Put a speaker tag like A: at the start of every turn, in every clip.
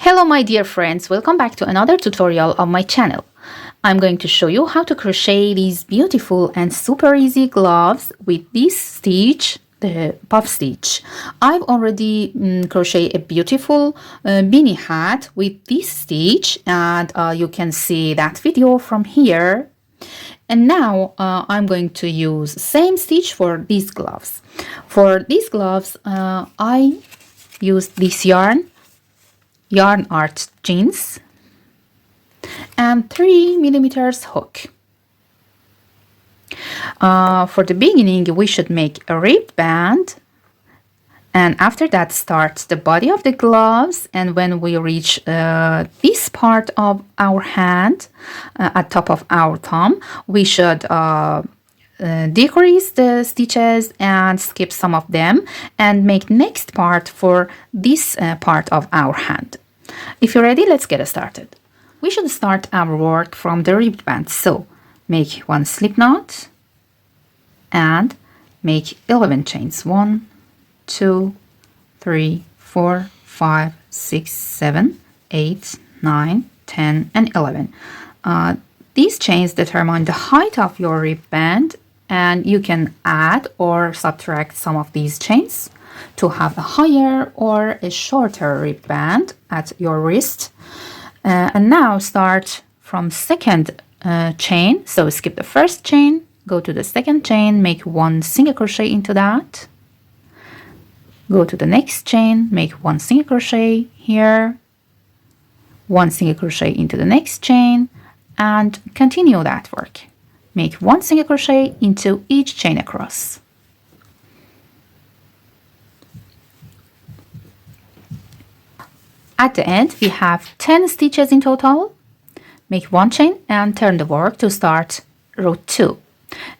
A: Hello my dear friends, welcome back to another tutorial of my channel. I'm going to show you how to crochet these beautiful and super easy gloves with this stitch, the puff stitch. I've already crocheted a beautiful beanie hat with this stitch, and you can see that video from here. And now I'm going to use same stitch for these gloves. For these gloves I used this yarn art jeans and 3mm hook. For the beginning we should make a ribbed band, and after that start the body of the gloves, and when we reach this part of our hand at top of our thumb, we should decrease the stitches and skip some of them and make next part for this part of our hand. If you're ready, let's get started. We should start our work from the ribbed band, so make one slip knot and make 11 chains. 1 2 3 4 5 6 7 8 9 10 and 11. These chains determine the height of your ribbed band, and you can add or subtract some of these chains to have a higher or a shorter ribbed band at your wrist. And now start from second chain, so skip the first chain, go to the second chain, make one single crochet into that, go to the next chain, make one single crochet here, one single crochet into the next chain, and continue that work. Make one single crochet into each chain across. At the end we have 10 stitches in total. Make one chain and turn the work to start row 2.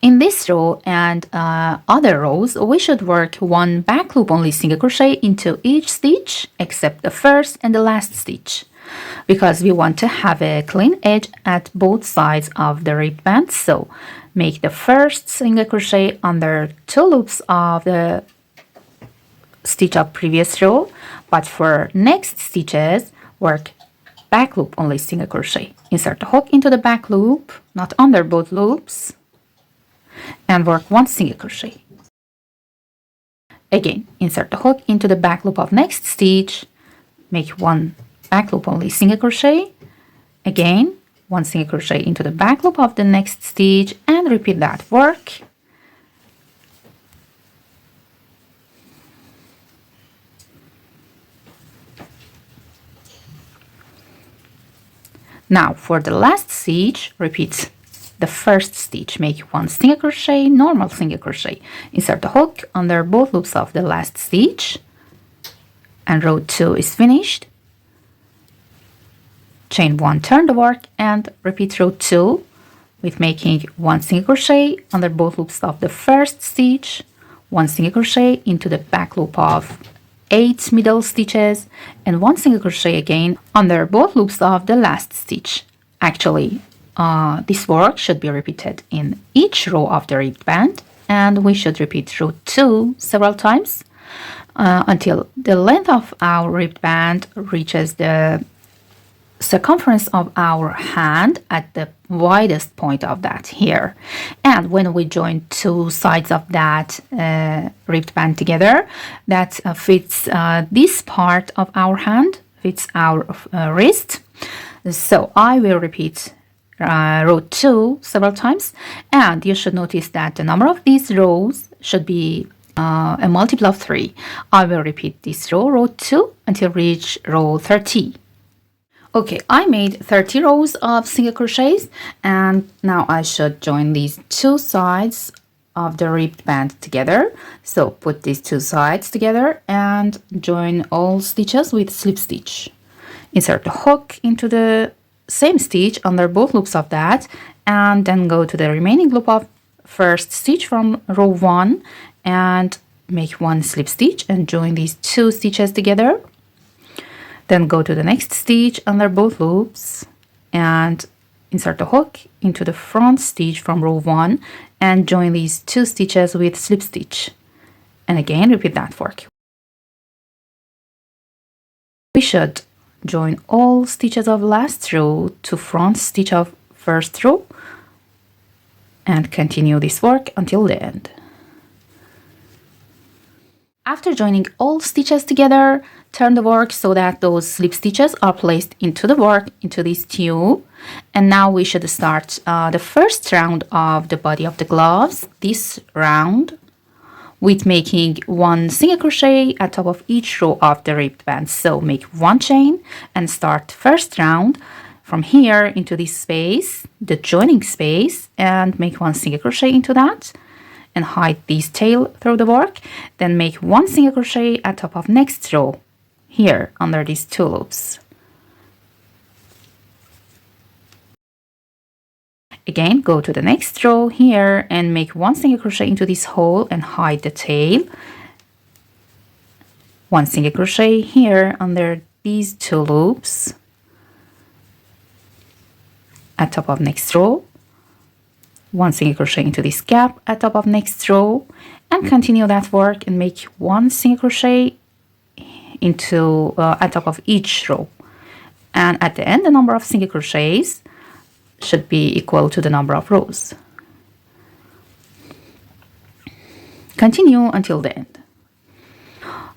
A: In this row and other rows we should work one back loop only single crochet into each stitch except the first and the last stitch, because we want to have a clean edge at both sides of the ribbed band. So make the first single crochet under 2 loops of the stitch of previous row, but for next stitches work back loop only single crochet. Insert the hook into the back loop, not under both loops, and work one single crochet. Again, insert the hook into the back loop of next stitch, make one back loop only single crochet, again one single crochet into the back loop of the next stitch, and repeat that work. Now for the last stitch, repeat the first stitch, make one single crochet, normal single crochet, insert the hook under both loops of the last stitch, and row 2 is finished. Chain 1, turn the work, and repeat row 2 with making one single crochet under both loops of the first stitch, one single crochet into the back loop of 8 middle stitches, and one single crochet again under both loops of the last stitch. Actually, this work should be repeated in each row of the ribbed band, and we should repeat row 2 several times until the length of our ribbed band reaches the circumference of our hand at the widest point of that here. And when we join 2 sides of that ribbed band together, that fits this part of our hand, fits our wrist. So I will repeat row 2 several times, and you should notice that the number of these rows should be a multiple of 3. I will repeat this row 2 until reach row 30. Okay, I made 30 rows of single crochets, and now I should join these 2 sides of the ribbed band together. So put these 2 sides together and join all stitches with slip stitch. Insert the hook into the same stitch under both loops of that, and then go to the remaining loop of first stitch from row 1 and make one slip stitch and join these 2 stitches together. Then go to the next stitch under both loops and insert the hook into the front stitch from row 1 and join these 2 stitches with slip stitch, and again repeat that work. We should join all stitches of last row to front stitch of first row and continue this work until the end. After joining all stitches together, turn the work so that those slip stitches are placed into the work, into this tube. And now we should start the first round of the body of the gloves, this round, with making one single crochet at top of each row of the ribbed band. So make one chain and start first round from here into this space, the joining space, and make one single crochet into that and hide this tail through the work. Then make one single crochet at top of next row here under these two loops. Again, go to the next row here and make one single crochet into this hole and hide the tail. One single crochet here under these two loops at top of next row. One single crochet into this gap at top of next row, and continue that work and make one single crochet into at top of each row. And at the end, the number of single crochets should be equal to the number of rows. Continue until the end.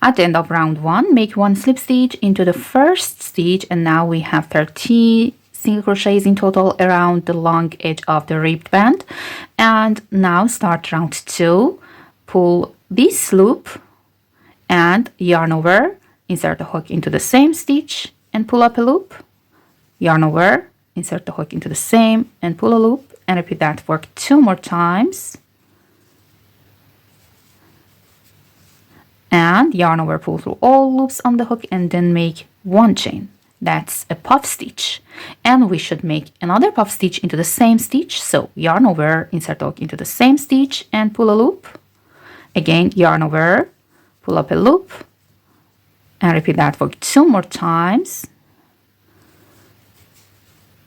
A: At the end of round 1, make one slip stitch into the first stitch, and now we have 30 single crochets in total around the long edge of the ribbed band. And now start round 2, pull this loop and yarn over, insert the hook into the same stitch and pull up a loop, yarn over, insert the hook into the same and pull a loop, and repeat that work 2 more times. And yarn over, pull through all loops on the hook, and then make one chain. That's a puff stitch. And we should make another puff stitch into the same stitch. So yarn over, insert the hook into the same stitch and pull a loop. Again, yarn over, pull up a loop, and repeat that work 2 more times.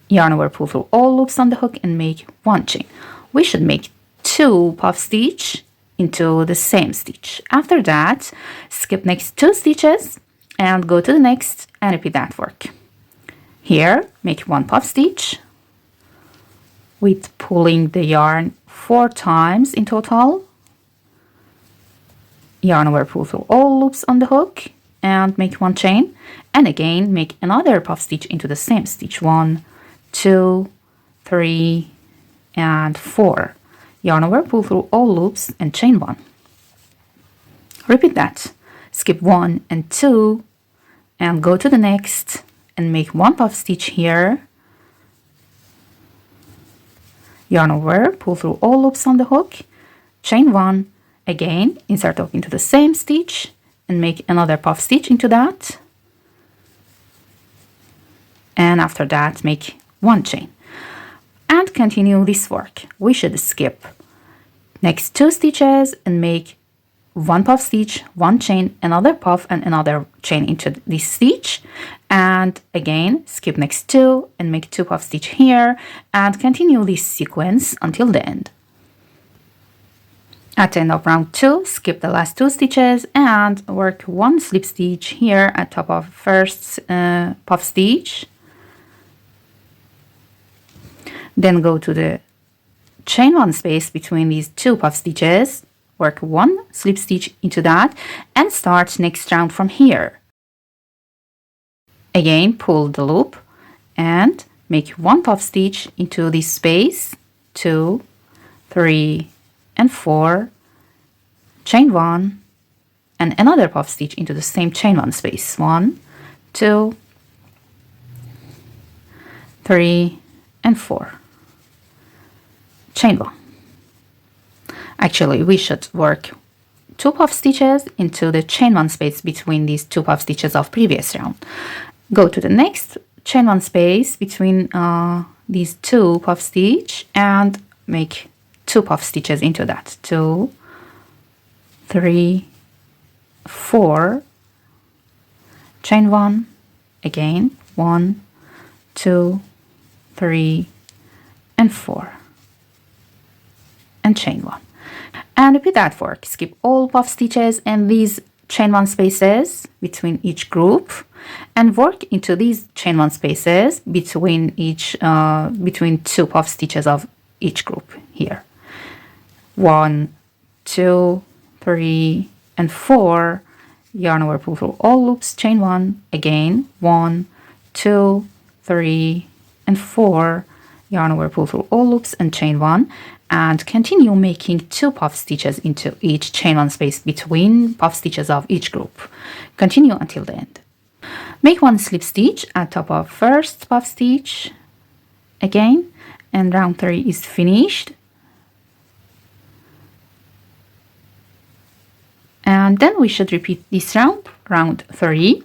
A: Yarn over, pull through all loops on the hook and make one chain. We should make 2 puff stitch into the same stitch. After that, skip next 2 stitches and go to the next and repeat that work. Here, make 1 puff stitch with pulling the yarn 4 times in total. Yarn over, pull through all loops on the hook and make one chain. And again, make another puff stitch into the same stitch. 1, 2, 3, and 4. Yarn over, pull through all loops and chain 1. Repeat that. Skip 1 and 2 and go to the next and make 1 puff stitch here. Yarn over, pull through all loops on the hook, chain 1. Again, insert hook into the same stitch and make another puff stitch into that. And after that, make 1 chain. And continue this work. We should skip next 2 stitches and make 1 puff stitch, 1 chain, another puff and another chain into this stitch. And again, skip next 2 and make 2 puff stitch here and continue this sequence until the end. At the end of round 2, skip the last 2 stitches and work 1 slip stitch here at top of first puff stitch. Then go to the chain 1 space between these 2 puff stitches, work 1 slip stitch into that, and start next round from here. Again, pull the loop and make 1 puff stitch into this space, 2, 3, and 4, chain 1, and another puff stitch into the same chain 1 space, 1, 2, 3, and 4. Chain 1. Actually, we should work 2 puff stitches into the chain 1 space between these 2 puff stitches of previous round. Go to the next chain 1 space between these 2 puff stitch and make 2 puff stitches into that. 2, 3, 4, chain 1, again 1, 2, 3, and 4, and chain 1. And repeat that work. Skip all puff stitches and these chain 1 spaces between each group and work into these chain 1 spaces between each between 2 puff stitches of each group here. 1, 2, 3, and 4. Yarn over, pull through all loops, chain 1, again 1, 2, 3, and 4. Yarn over, pull through all loops and chain 1, and continue making 2 puff stitches into each chain 1 space between puff stitches of each group. Continue until the end. Make 1 slip stitch at top of first puff stitch again, and round 3 is finished. And then we should repeat this round 3,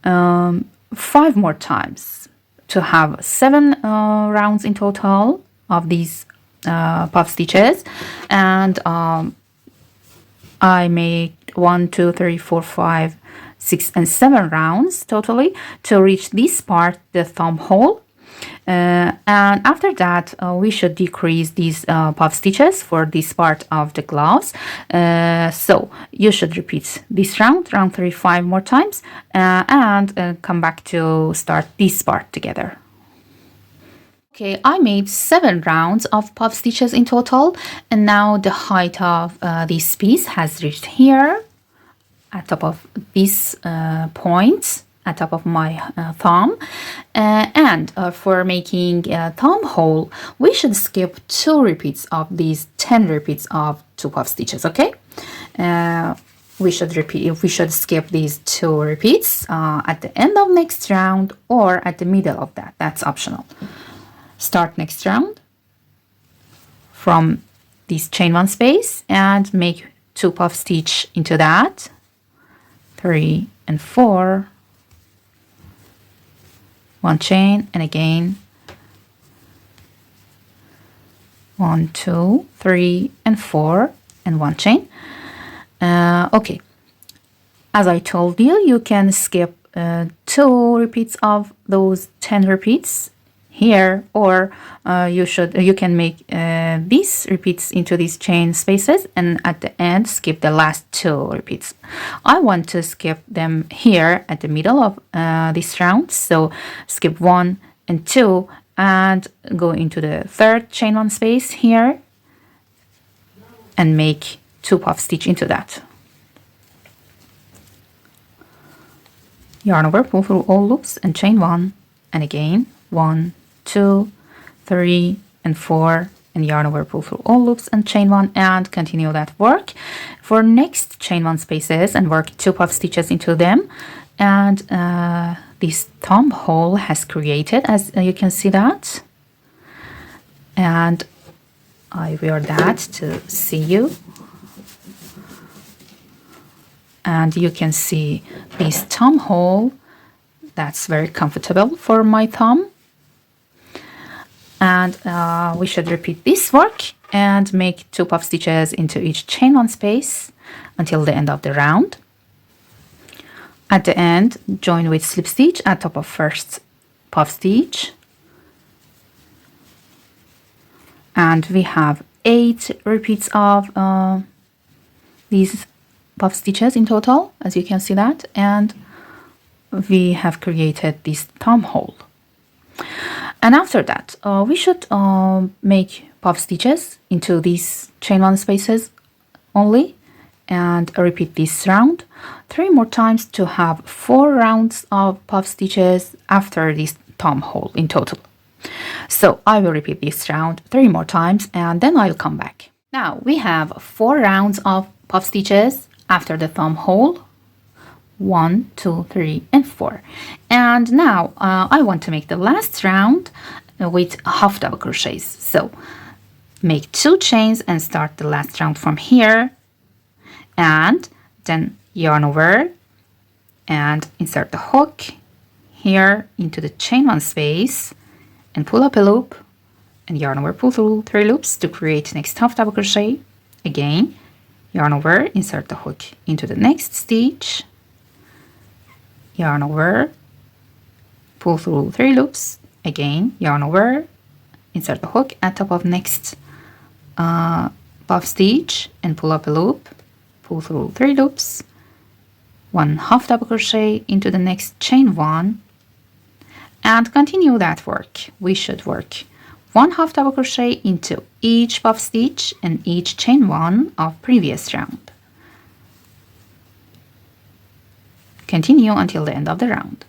A: 5 more times to have 7 rounds in total of these puff stitches. And I make 1, 2, 3, 4, 5, 6, and 7 rounds totally to reach this part, the thumb hole. And after that, we should decrease these puff stitches for this part of the gloves. So you should repeat this round 3, 5 more times, and come back to start this part together. Okay, I made 7 rounds of puff stitches in total, and now the height of this piece has reached here at top of this point, at top of my thumb. And for making a thumb hole, we should skip 2 repeats of these 10 repeats of 2 puff stitches. Okay, we should skip these 2 repeats at the end of next round or at the middle of that. That's optional. Start next round from this chain 1 space and make 2 puff stitch into that, 3 and 4, 1 chain, and again 1, 2, 3, and 4, and 1 chain. Okay, as I told you, you can skip 2 repeats of those 10 repeats here, or you can make these repeats into these chain spaces and at the end skip the last 2 repeats. I want to skip them here at the middle of this round, so skip 1 and 2 and go into the 3rd chain 1 space here and make 2 puff stitch into that. Yarn over, pull through all loops and chain 1, and again 1, 2, 3, and 4, and yarn over, pull through all loops and chain 1, and continue that work for next chain 1 spaces and work 2 puff stitches into them. And this thumb hole has created, as you can see that, and I wear that to see you, and you can see this thumb hole. That's very comfortable for my thumb. And we should repeat this work and make 2 puff stitches into each chain 1 space until the end of the round. At the end, join with slip stitch at top of first puff stitch, and we have 8 repeats of these puff stitches in total, as you can see that, and we have created this thumb hole. And after that, we should make puff stitches into these chain 1 spaces only and repeat this round 3 more times to have 4 rounds of puff stitches after this thumb hole in total. So I will repeat this round 3 more times and then I'll come back. Now we have 4 rounds of puff stitches after the thumb hole. 1, 2, 3, and 4. And now I want to make the last round with half double crochets. So make 2 chains and start the last round from here, and then yarn over and insert the hook here into the chain 1 space and pull up a loop and yarn over, pull through 3 loops to create next half double crochet. Again, yarn over, insert the hook into the next stitch, yarn over, pull through 3 loops, again yarn over, insert the hook at top of next puff stitch and pull up a loop, pull through 3 loops, 1 half double crochet into the next chain 1, and continue that work. We should work 1 half double crochet into each puff stitch and each chain 1 of previous round. Continue until the end of the round.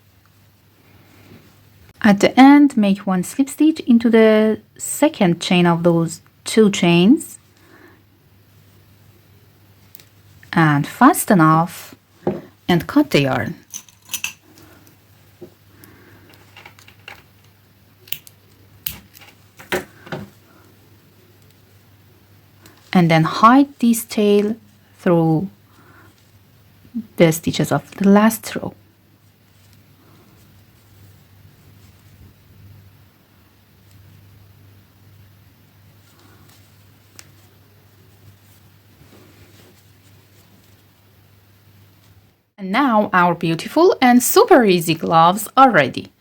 A: At the end, make 1 slip stitch into the second chain of those 2 chains and fasten off and cut the yarn. And then hide this tail through the stitches of the last row. And now our beautiful and super easy gloves are ready.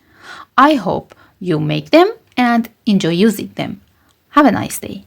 A: I hope you make them and enjoy using them. Have a nice day.